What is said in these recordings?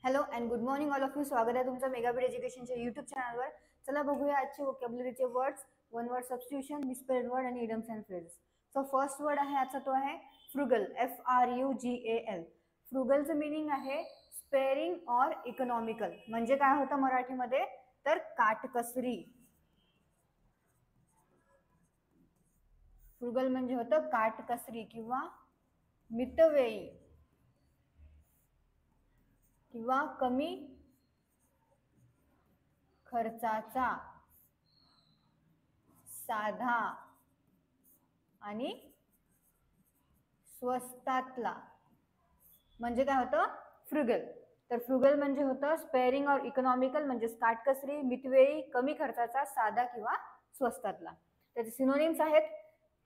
Hello and good morning all of you. स्वागत आहे तुमचं मेगाबीट एज्युकेशनच्या यूट्यूब चॅनलवर. चला बघूया आजचे वोकॅब्युलरीचे words, one word substitution, misspelled word आणि idioms and phrases. So first word आहे आजचा तो आहे फ्रुगल, FRUGAL. फ्रुगलचं मिनिंग आहे स्पेअरिंग ऑर इकॉनॉमिकल. म्हणजे काय होतं मराठीमध्ये तर काटकसरी. फ्रुगल म्हणजे होतं काटकसरी किंवा मितव्ययी किंवा कमी खर्चाचा, साधा आणि स्वस्तातला. म्हणजे काय होतं फ्रुगल. तर फ्रुगल म्हणजे होतं स्पेअरिंग ऑर इकॉनॉमिकल, म्हणजे काटकसरी, मितव्ययी, कमी खर्चाचा, साधा किंवा स्वस्तातला. त्याचे सिनोनिम्स आहेत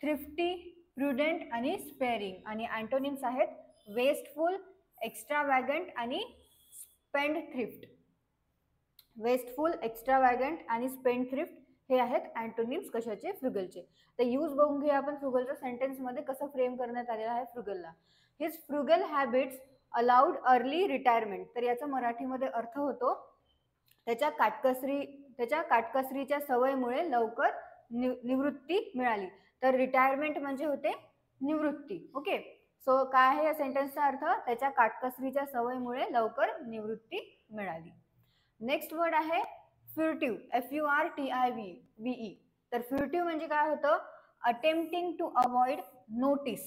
थ्रिफ्टी, प्रुडंट आणि स्पेअरिंग. आणि अँटोनिम्स आहेत वेस्टफुल, एक्स्ट्रावॅगंट आणि स्पेंड थ्रिफ्ट. वेस्टफुल, एक्स्ट्रावॅगंट आणि स्पेंड थ्रिफ्ट हे आहेत अँटोनिम्स कशाचे, फ्रुगलचे. तर यूज बघून घेऊया आपण फ्रुगलच्या सेंटेन्स मध्ये कसं फ्रेम करण्यात आलेलं आहे फ्रुगलला. His frugal habits allowed early retirement. तर याचा मराठीमध्ये अर्थ होतो त्याच्या काटकसरीच्या सवयीमुळे लवकर निवृत्ती मिळाली. तर रिटायरमेंट म्हणजे होते निवृत्ती. ओके, सो काय आहे या सेंटेन्सचा अर्थ, त्याच्या काटकसरीच्या सवयीमुळे लवकर निवृत्ती मिळाली. नेक्स्ट वर्ड आहे फ्युर्टिव्ह, FURTIVE. तर फ्युर्टिव्ह म्हणजे काय होतं अटेम्प्टिंग टू अवॉइड नोटीस.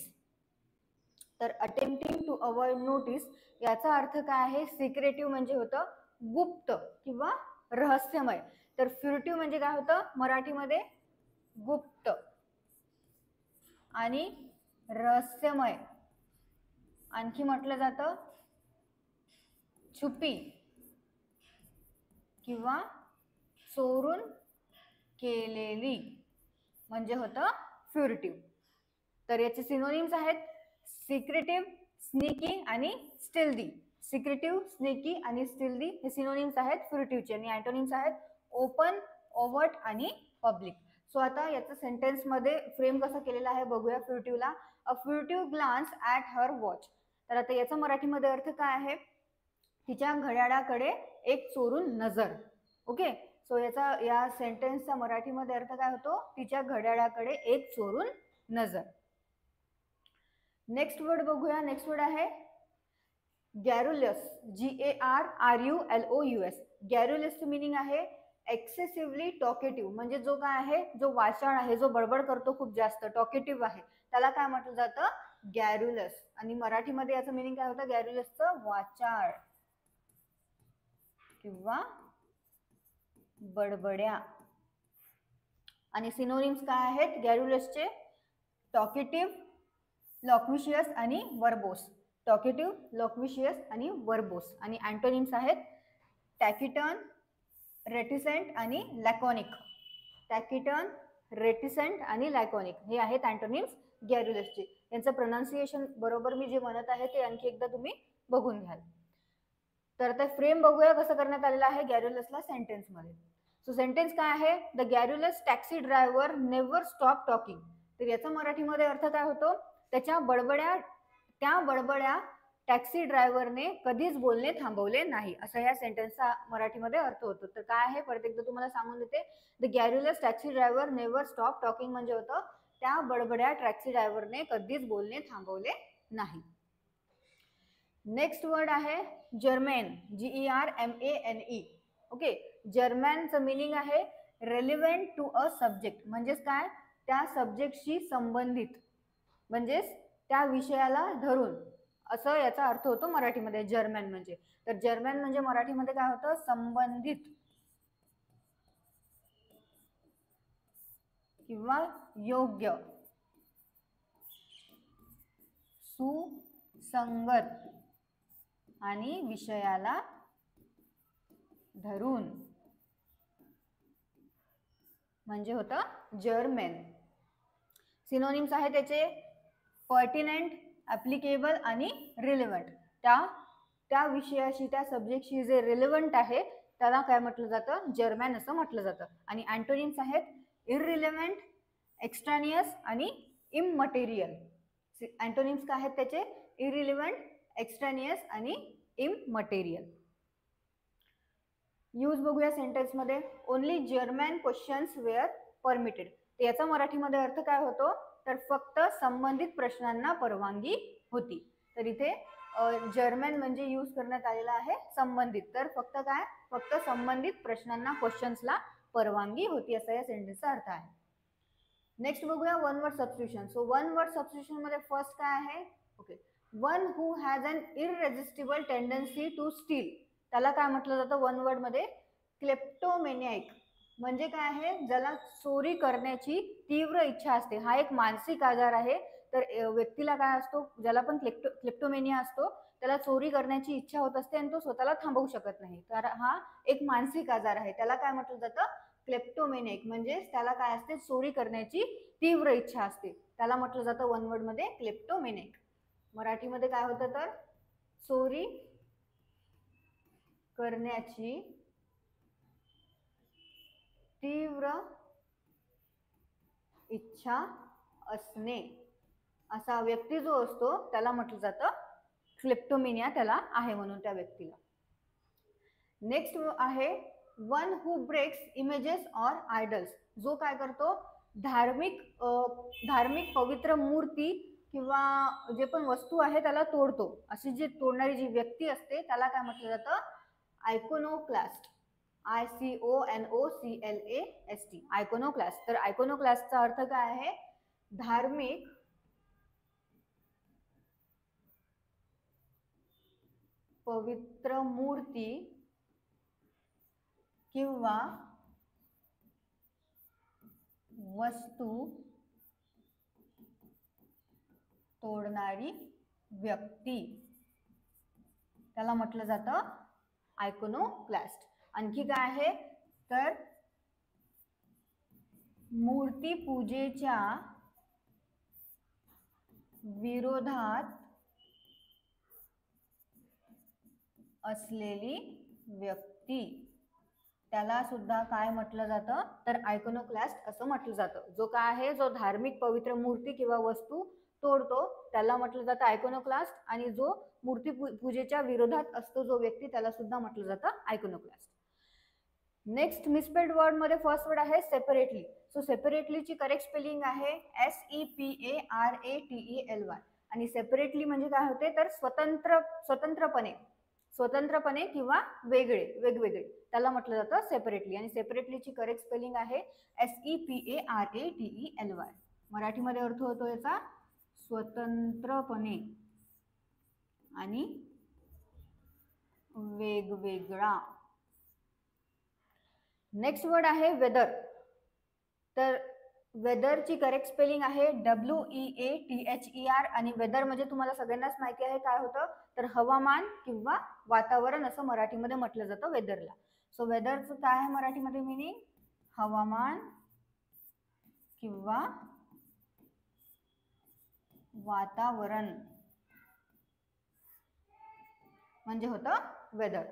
तर अटेम्प्टिंग टू अवॉइड नोटीस याचा अर्थ काय आहे सिक्रेटिव्ह म्हणजे होतं गुप्त किंवा रहस्यमय. तर फ्युर्टिव्ह म्हणजे काय होतं मराठीमध्ये गुप्त आणि रहस्यमय. आणखी म्हटलं जातं छुपी किंवा चोरून केलेली म्हणजे होतं फ्युर्टिव्ह. तर याचे सिनोनिम्स आहेत सिक्रेटिव्ह, स्नीकी आणि स्टिल्दी. सिक्रेटिव्ह, स्नीकी आणि स्टिल्दी हे सिनोनिम्स आहेत फ्युर्टिव्हचे. आणि अँटोनिम्स आहेत ओपन, ओव्हर्ट आणि पब्लिक. सो आता याचं सेंटेन्स मध्ये फ्रेम कसं केलेलं आहे बघूया फ्युर्टिव्हला. अ फ्युर्टिव्ह ग्लान्स ॲट हर वॉच. तर आता याचा मराठीमध्ये अर्थ काय आहे तिच्या घड्याळाकडे एक चोरून नजर. ओके, सो या सेंटेन्सचा मराठीमध्ये अर्थ काय होतो तिच्या घड्याळाकडे एक चोरून नजर. नेक्स्ट वर्ड बघूया. नेक्स्ट वर्ड आहे गॅरुलस, GARRULOUS. गॅरुलसचं मिनिंग आहे एक्सेसिव्हली टॉकेटिव्ह. म्हणजे जो काय आहे जो वाचाळ आहे, जो बडबड करतो खूप जास्त, टॉकेटिव्ह आहे, त्याला काय म्हटलं जातं गॅरुलस. आणि मराठीमध्ये याचं मिनिंग काय होतं गॅरुलसचं वाचाळ किंवा बडबड्या. आणि सिनोनिम्स काय आहेत गॅरुलसचे टॉकेटिव्ह, लॉक्विशियस आणि वर्बोस. टॉकेटिव्ह, लॉक्विशियस आणि वर्बोस. आणि अँटोनिम्स आहेत टॅकिटर्न, रेटिसेंट आणि लॅकॉनिक. टॅकिटर्न, रेटिसेंट आणि लॅकॉनिक हे आहेत अँटोनिम्स गॅरुलसचे. यांचं प्रोनाउन्सिएशन बरोबर मी जे म्हणत आहे ते आणखी एकदा तुम्ही बघून घ्याल. तर आता फ्रेम बघूया कसं करण्यात आलेलं आहे गॅरुलसला सेंटेन्स मध्ये. सो सेंटेन्स काय आहे the garrulous taxi driver never stop talking. तर याचा मराठीमध्ये अर्थ काय होतो त्या बडबड्या टॅक्सी ड्रायव्हरने कधीच बोलणे थांबवले नाही, असा या सेंटेन्सचा मराठीमध्ये अर्थ होतो. तर काय आहे परत एकदा तुम्हाला सांगून देते. The garrulous taxi driver never stop talking म्हणजे होतं त्या बडबड्या टॅक्सी ड्रायव्हरने कधीच बोलणे थांबवले नाही. नेक्स्ट वर्ड आहे जर्मन, GERMANE. ओके, जर्मनचं मिनिंग आहे रेलिव्हेंट टू अ सब्जेक्ट. म्हणजेच काय त्या सब्जेक्टशी संबंधित, म्हणजेच त्या विषयाला धरून, असं याचा अर्थ होतो मराठीमध्ये जर्मन म्हणजे. तर जर्मन म्हणजे मराठीमध्ये काय होतं संबंधित किंवा योग्य, सुसंगत आणि विषयाला धरून म्हणजे होतं जर्मन. सिनोनिम्स आहे त्याचे पर्टिनंट, ॲप्लिकेबल आणि रिलेव्हंट. त्या विषयाशी त्या सब्जेक्टशी जे रिलेव्हंट आहे त्याला काय म्हटलं जातं जर्मन असं म्हटलं जातं. आणि अँटोनिम्स आहेत इररिलेव्हंट, एक्स्ट्रानियस आणि इममटेरियल. अँटोनिम्स काय आहेत त्याचे इररिलेव्हंट, एक्स्ट्रानियस आणि इममटेरियल. यूज बघूया सेंटेन्समध्ये. Only German questions were permitted. तर याचा मराठीमध्ये अर्थ काय होतो, तर फक्त संबंधित प्रश्नांना परवानगी होती. तर इथे जर्मन म्हणजे यूज करण्यात आलेला आहे संबंधित. तर फक्त काय, फक्त संबंधित प्रश्नांना, क्वेश्चन्सला परवानगी होती, असा या सेंटेन्सचा अर्थ आहे. नेक्स्ट बघूया one word substitution. So one word substitution मध्ये फर्स्ट काय आहे, okay, one who has an irresistible tendency to steal. त्याला काय म्हटलं जातं वन वर्ड मध्ये, क्लेप्टोमेनियाक. म्हणजे काय आहे, ज्याला चोरी करण्याची तीव्र इच्छा असते. हा एक मानसिक आजार आहे. तर व्यक्तीला काय असतो, ज्याला पण क्लेप्टोमेनिया असतो, त्याला चोरी करण्याची इच्छा होत असते आणि तो स्वतःला थांबवू शकत नाही. तर हा एक मानसिक आजार आहे. त्याला काय म्हटलं जातं, क्लेप्टोमेनिक. म्हणजे त्याला काय असते, चोरी करण्याची तीव्र इच्छा असते. त्याला म्हटलं जातं वन वर्ड मध्ये क्लेप्टोमेनिक. मराठीमध्ये काय होतं, तर चोरी करण्याची तीव्र इच्छा असणे, असा व्यक्ती जो असतो त्याला म्हटलं जातं क्लेप्टोमेनिया त्याला आहे म्हणून त्या व्यक्तीला. नेक्स्ट आहे one who breaks images or idols. जो काय करतो, धार्मिक पवित्र मूर्ती किंवा जे पण वस्तू आहे त्याला तोडतो. अशी जी तोडणारी जी व्यक्ती असते त्याला काय म्हटलं जातं, आयकोनोक्लास्ट. ICONOCLAST, आयकोनोक्लास्ट. तर आयकोनोक्लास्टचा अर्थ काय आहे, धार्मिक पवित्र मूर्ती किंवा वस्तू तोडणारी व्यक्ती, त्याला म्हटलं जातं आयकोनोक्लास्ट. आणखी काय आहे, तर मूर्ती पूजेच्या विरोधात असलेली व्यक्ती, त्याला सुद्धा काय म्हटलं जातं, तर आयकोनोक्लास्ट असं म्हटलं जातं. जो काय आहे, जो धार्मिक पवित्र मूर्ती किंवा वस्तू तोडतो त्याला म्हटलं जातं आयकोनोक्लास्ट. आणि जो मूर्ती पूजेच्या विरोधात असतो जो व्यक्ती, त्याला सुद्धा म्हटलं जातं आयकोनोक्लास्ट. नेक्स्ट मिसस्पेल्ड वर्ड मध्ये फर्स्ट वर्ड आहे सेपरेटली. सो सेपरेटलीची करेक्ट स्पेलिंग आहे SEPARATELY. आणि सेपरेटली म्हणजे काय होते, तर स्वतंत्रपणे किंवा वेगवेगळे त्याला म्हटलं जातं सेपरेटली. आणि सेपरेटलीची करेक्ट स्पेलिंग आहे SEPARATELY. मराठीमध्ये अर्थ होतो याचा स्वतंत्रपणे आणि वेगवेगळा. नेक्स्ट वर्ड आहे वेदर. तर वेदरची करेक्ट स्पेलिंग आहे WEATHER. आणि वेदर म्हणजे तुम्हाला सगळ्यांनाच माहिती आहे काय होतं, तर हवामान किंवा वातावरण असं मराठीमध्ये म्हटलं जातं वेदरला. सो वेदरचं काय आहे मराठीमध्ये मिनिंग, हवामान किंवा वातावरण म्हणजे होतं वेदर.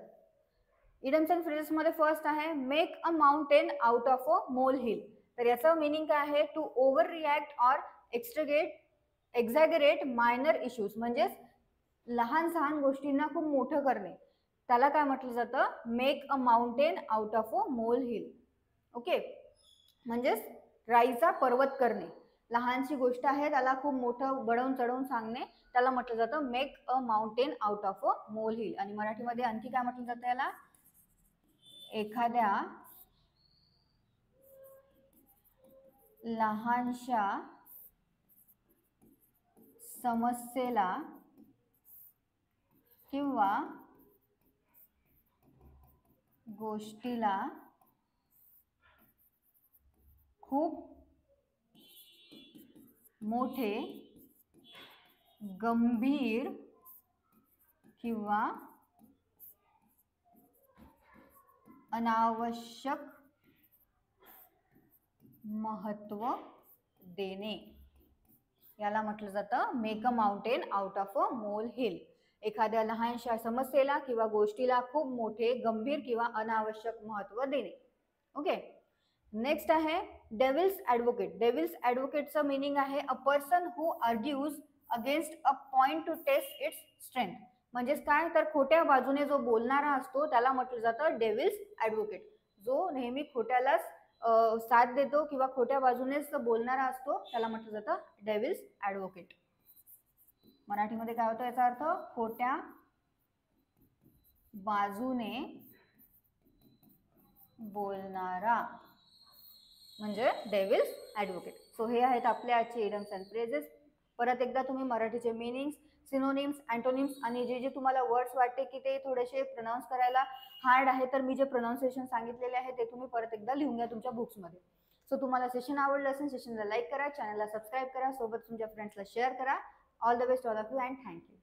इडम्स अँड फ्रेजेस मध्ये फर्स्ट आहे make a mountain out of a molehill. तर याचं मिनिंग काय आहे, to overreact or exaggerate minor issues. म्हणजे लहान सहान गोष्टींना खूप मोठं करणे, त्याला काय म्हटलं जातं, make a mountain out of a मोल हिल. ओके, म्हणजेच राईचा पर्वत करणे. लहानशी गोष्ट आहे त्याला खूप मोठं बडवून चढवून सांगणे, त्याला म्हटलं जातं make a mountain out of a मोल हिल. आणि मराठीमध्ये आणखी काय म्हटलं जातं याला, एखाद्या लहानशा समस्येला किंवा गोष्टीला खूप मोठे, गंभीर किंवा अनावश्यक महत्व देणे, याला म्हटलं जातं make a mountain out of a मोल हिल. एखाद्या लहानशा समस्येला किंवा गोष्टीला खूप मोठे, गंभीर किंवा अनावश्यक महत्व देणे. ओके, नेक्स्ट आहे डेव्हिल्स ॲडव्होकेट. डेव्हिल्स ॲडव्होकेटचं मिनिंग आहे a person who argues against a point to test its strength. म्हणजेच काय, तर खोट्या बाजूने जो बोलणारा असतो त्याला म्हटलं जातं डेव्हिल्स ॲडव्होकेट. जो नेहमी खोट्यालाच साथ देतो किंवा खोट्या बाजूनेच बोलणारा असतो त्याला म्हटलं जातं डेव्हिल्स ॲडव्होकेट. मराठीमध्ये काय होतं याचा अर्थ, खोट्या बाजूने बोलणारा म्हणजे डेव्हिल्स ॲडव्होकेट. सो हे आहेत आपले आजचे इडियम्स अँड फ्रेजेस. परत एकदा तुम्ही मराठीचे मीनिंग्स, सिनोनिम्स, अँटोनिम्स आणि जे जे तुम्हाला वर्ड्स वाटते की ते थोडेसे प्रोनाऊन्स करायला हार्ड आहे, तर मी जे प्रोनाऊन्सिएशन सांगितलेले आहे ते तुम्ही परत एकदा लिहून घ्या तुमच्या बुक्समध्ये. सो तुम्हाला सेशन आवडलं असेल, सेशनला लाईक करा, चॅनलला सबस्क्राईब करा, सोबत तुमच्या फ्रेंड्सला शेअर करा. All the best all of you and thank you.